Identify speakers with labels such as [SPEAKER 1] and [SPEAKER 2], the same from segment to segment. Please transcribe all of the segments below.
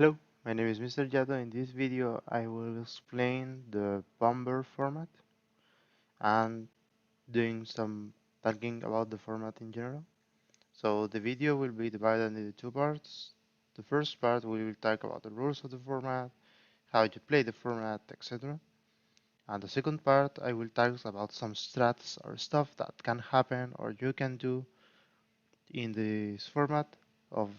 [SPEAKER 1] Hello, my name is Mr. Yato. In this video, I will explain the Bomber format and doing some talking about the format in general. So the video will be divided into two parts. The first part we will talk about the rules of the format, how to play the format, etc. And the second part I will talk about some strats or stuff that can happen or you can do in this format of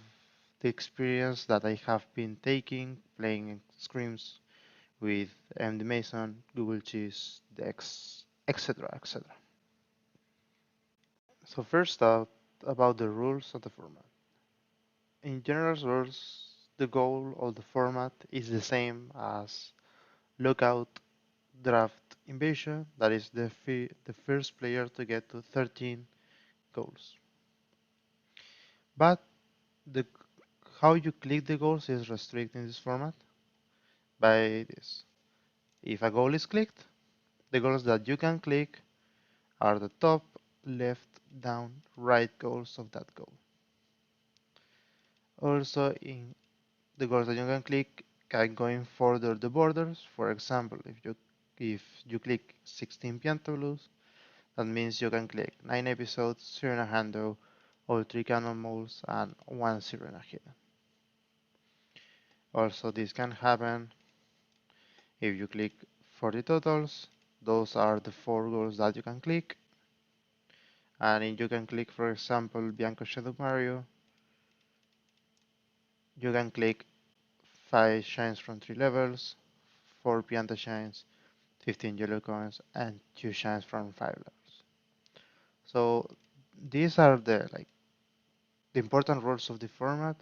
[SPEAKER 1] the experience that I have been taking playing scrims with MD Mason, Google Cheese, Dex, etc. etc. So first up about the rules of the format. In general rules, the goal of the format is the same as lookout, draft, invasion. That is the first player to get to 13 goals. But the how you click the goals is restricted in this format by this. If a goal is clicked, the goals that you can click are the top, left, down, right goals of that goal. Also, in the goals that you can click can go in further the borders. For example, if you click 16 pianta blues, that means you can click 9 episodes, 0 in a handle, all 3 canon modes, and 1 0 in a hidden. Also, this can happen if you click 40 totals. Those are the 4 goals that you can click. And if you can click, for example, Bianco Shadow Mario, you can click 5 shines from 3 levels, 4 pianta shines, 15 yellow coins, and 2 shines from 5 levels. So these are the important rules of the format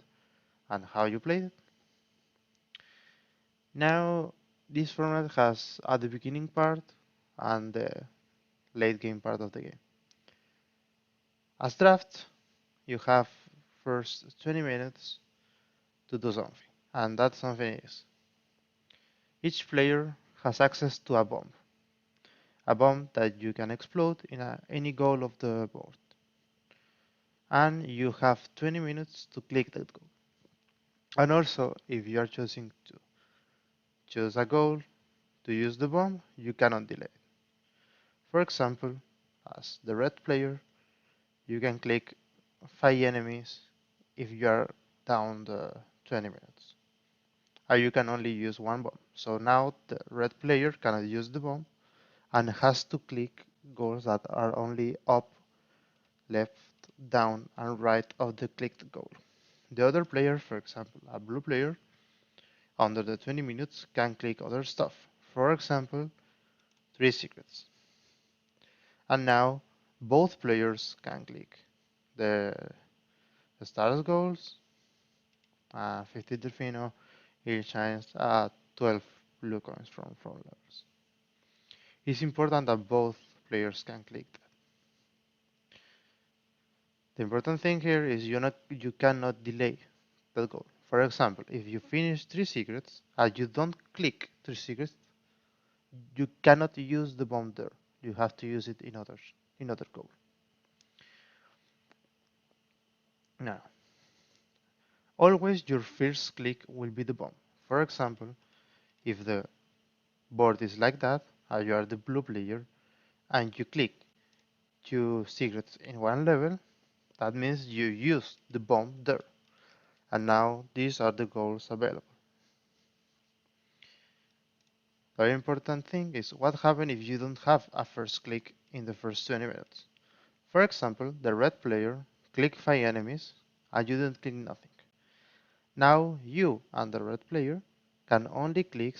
[SPEAKER 1] and how you play it. Now this format has at the beginning part and the late game part of the game. As draft, you have first 20 minutes to do something, and that something is each player has access to a bomb that you can explode in any goal of the board. And you have 20 minutes to click that goal. And also, if you are choosing to choose a goal to use the bomb, you cannot delay. For example, as the red player, you can click 5 enemies if you are down the 20 minutes. And you can only use one bomb. So now the red player cannot use the bomb and has to click goals that are only up, left, down, and right of the clicked goal. The other player, for example, a blue player, under the 20 minutes can click other stuff. For example, 3 secrets. And now both players can click the, the stars goals, 50 Delfino, each shines 12 blue coins from 4 levels. It's important that both players can click that. The important thing here is you cannot delay that goal. For example, if you finish 3 secrets and you don't click 3 secrets, you cannot use the bomb there. You have to use it in other goal. Now, always your first click will be the bomb. For example, if the board is like that, and you are the blue player, and you click 2 secrets in one level, that means you use the bomb there. And now these are the goals available. Very important thing is what happens if you don't have a first click in the first 20 minutes. For example, the red player click 5 enemies and you don't click nothing. Now you and the red player can only click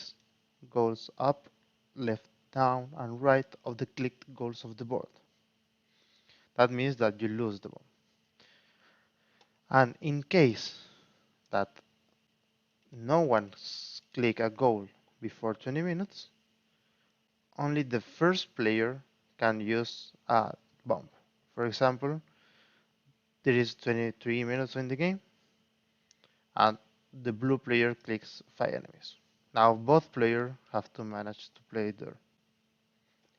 [SPEAKER 1] goals up, left, down, and right of the clicked goals of the board. That means that you lose the bomb. And in case that no one click a goal before 20 minutes, only the first player can use a bomb. For example, there is 23 minutes in the game and the blue player clicks 5 enemies. Now both players have to manage to play there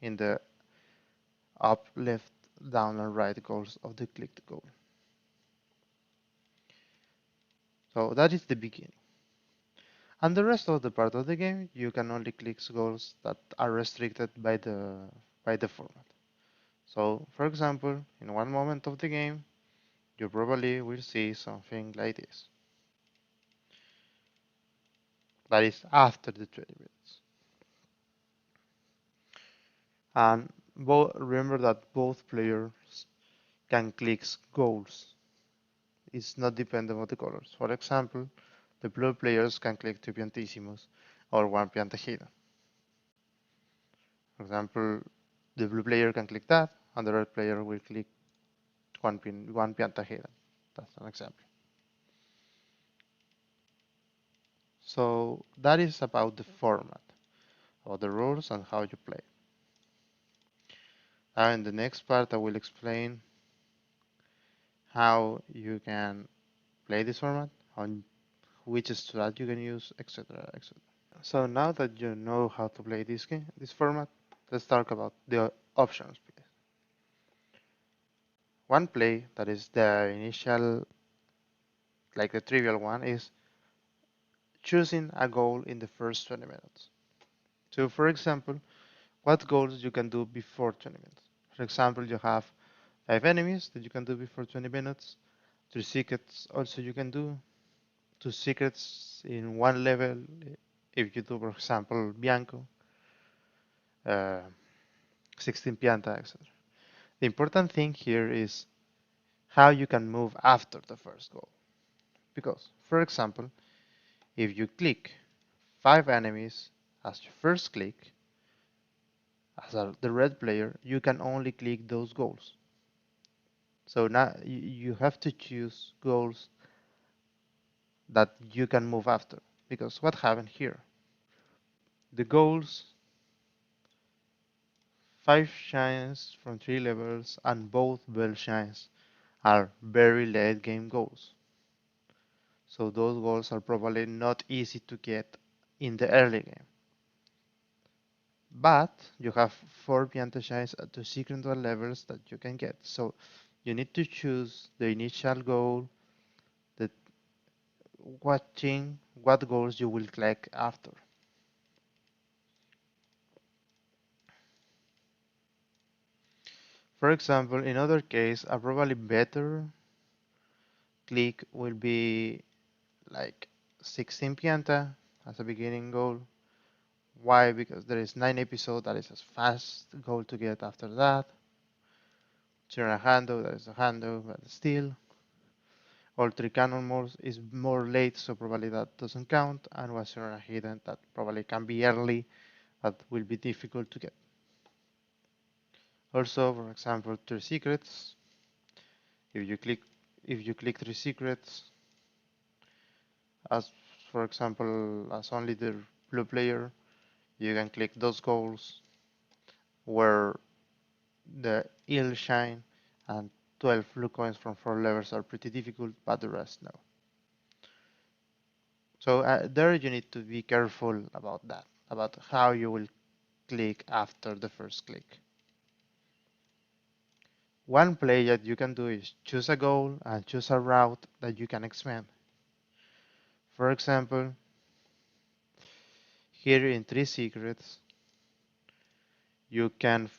[SPEAKER 1] in the up, left, down, and right goals of the clicked goal. So that is the beginning. And the rest of the part of the game, you can only click goals that are restricted by the format. So, for example, in one moment of the game, you probably will see something like this. That is after the 20 minutes. And remember that both players can click goals. It's not dependent on the colors. For example, the blue players can click two piantissimus or one pianta hidden. For example, the blue player can click that, and the red player will click one pianta hidden. That's an example. So that is about the format, about the rules and how you play. Now in the next part, I will explain how you can play this format, on which strat you can use, etc., etc. So now that you know how to play this game, this format, let's talk about the options. One play that is the initial, like the trivial one, is choosing a goal in the first 20 minutes. So for example, what goals you can do before 20 minutes? For example, you have 5 enemies that you can do before 20 minutes, 3 secrets also you can do, 2 secrets in one level if you do, for example, Bianco, uh, 16 Pianta, etc. The important thing here is how you can move after the first goal. Because, for example, if you click 5 enemies as your first click, as the red player, you can only click those goals. So now you have to choose goals that you can move after. Because what happened here? The goals, 5 shines from 3 levels and both bell shines are very late game goals. So those goals are probably not easy to get in the early game. But you have 4 pianta shines at the secret levels that you can get. So you need to choose the initial goal, that what goals you will click after. For example, in other case, a probably better click will be like 16 pianta as a beginning goal. Why? Because there is 9 episodes, that is a fast goal to get after that. Turn a handle, that is a handle, but still. All 3 canon modes is more late, so probably that doesn't count. And was a hidden that probably can be early, but will be difficult to get. Also, for example, 3 secrets. If you click 3 secrets, as for example, as only the blue player, you can click those goals where the ill shine and 12 blue coins from 4 levels are pretty difficult, but the rest no. So there you need to be careful about that, about how you will click after the first click. One play that you can do is choose a goal and choose a route that you can expand. For example, here in 3 secrets, you can,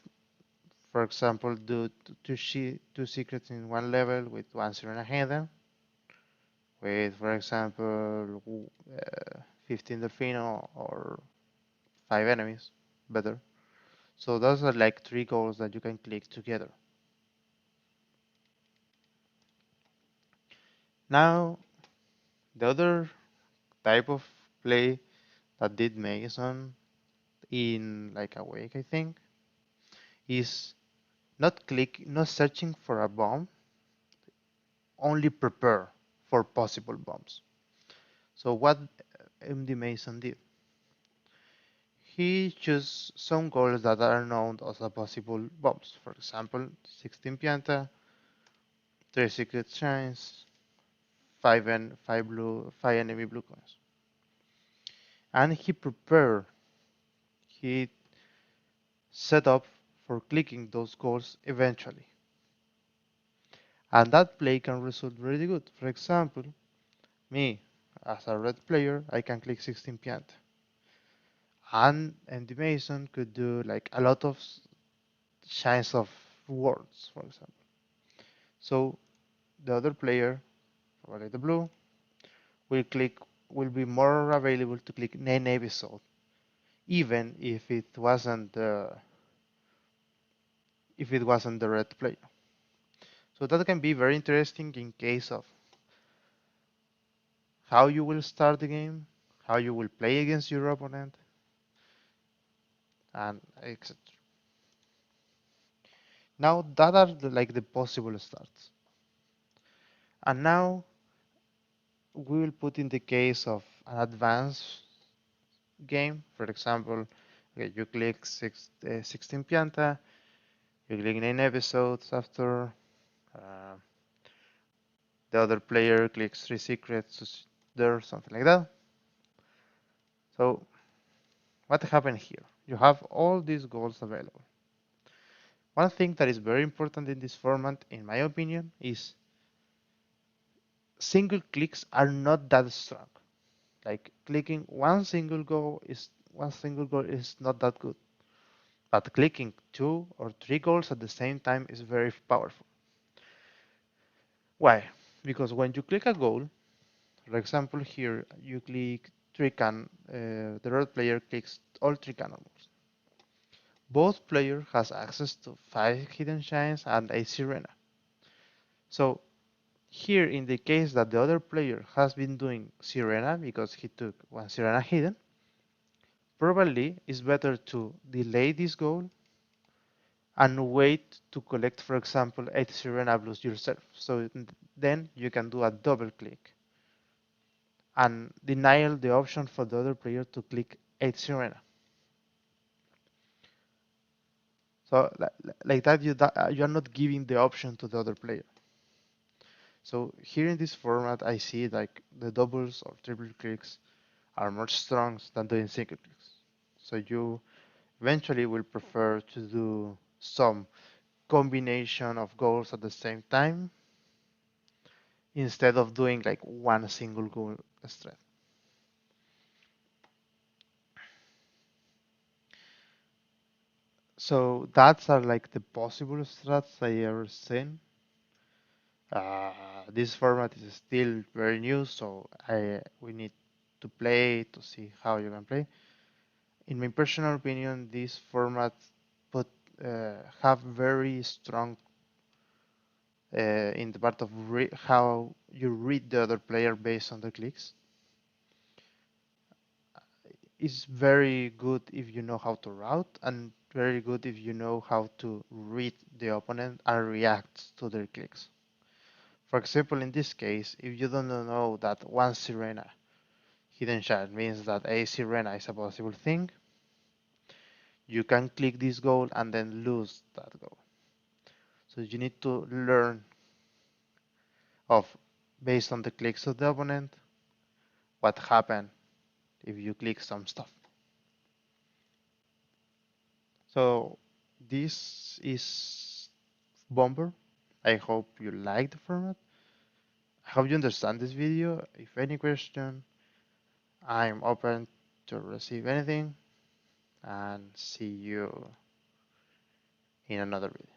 [SPEAKER 1] for example, do two secrets in one level with 1 0 hidden, with, for example, 15 Delfino or 5 enemies, better. So those are like 3 goals that you can click together. Now, the other type of play that did Mason in like a week, I think, is not searching for a bomb, only prepare for possible bombs. So what MD Mason did, he chose some goals that are known as a possible bombs. For example, 16 pianta, 3 secret shines, 5 enemy blue coins. And he set up for clicking those goals eventually. And that play can result really good. For example, me, as a red player, I can click 16 pianta. And the Mason could do like a lot of chance of words, for example. So the other player, probably the blue, will click will be more available to click name episode, even if it wasn't the red player. So that can be very interesting in case of how you will start the game, how you will play against your opponent, and etc. Now that are like the possible starts. And now we will put in the case of an advanced game. For example, okay, you click 16 pianta, you click 9 episodes after, uh, the other player clicks 3 secrets there, something like that. So what happened here? You have all these goals available. One thing that is very important in this format, in my opinion, is single clicks are not that strong. Like clicking one single goal is not that good. But clicking 2 or 3 goals at the same time is very powerful. Why? Because when you click a goal, for example, here you click 3 can, the red player clicks all 3 cannonballs. Both players has access to 5 hidden shines and a sirena. So here in the case that the other player has been doing sirena because he took 1 sirena hidden, probably it's better to delay this goal and wait to collect, for example, 8 sirena blues yourself. So then you can do a double click and deny the option for the other player to click 8 sirena. So like that, you are not giving the option to the other player. So here in this format, I see like the doubles or triple clicks are more strong than doing single clicks. So you eventually will prefer to do some combination of goals at the same time instead of doing like one single goal strat. So that's are like the possible strats I ever seen. This format is still very new, so we need to play to see how you can play. In my personal opinion, this format put have very strong in the part of how you read the other player based on the clicks. It's very good if you know how to route, and very good if you know how to read the opponent and react to their clicks. For example, in this case, if you don't know that 1 sirena hidden shard means that a sirena is a possible thing, you can click this goal and then lose that goal. So you need to learn of, based on the clicks of the opponent, what happened if you click some stuff. So this is Bomber. I hope you like the format. I hope you understand this video. If any question, I'm open to receive anything, and see you in another video.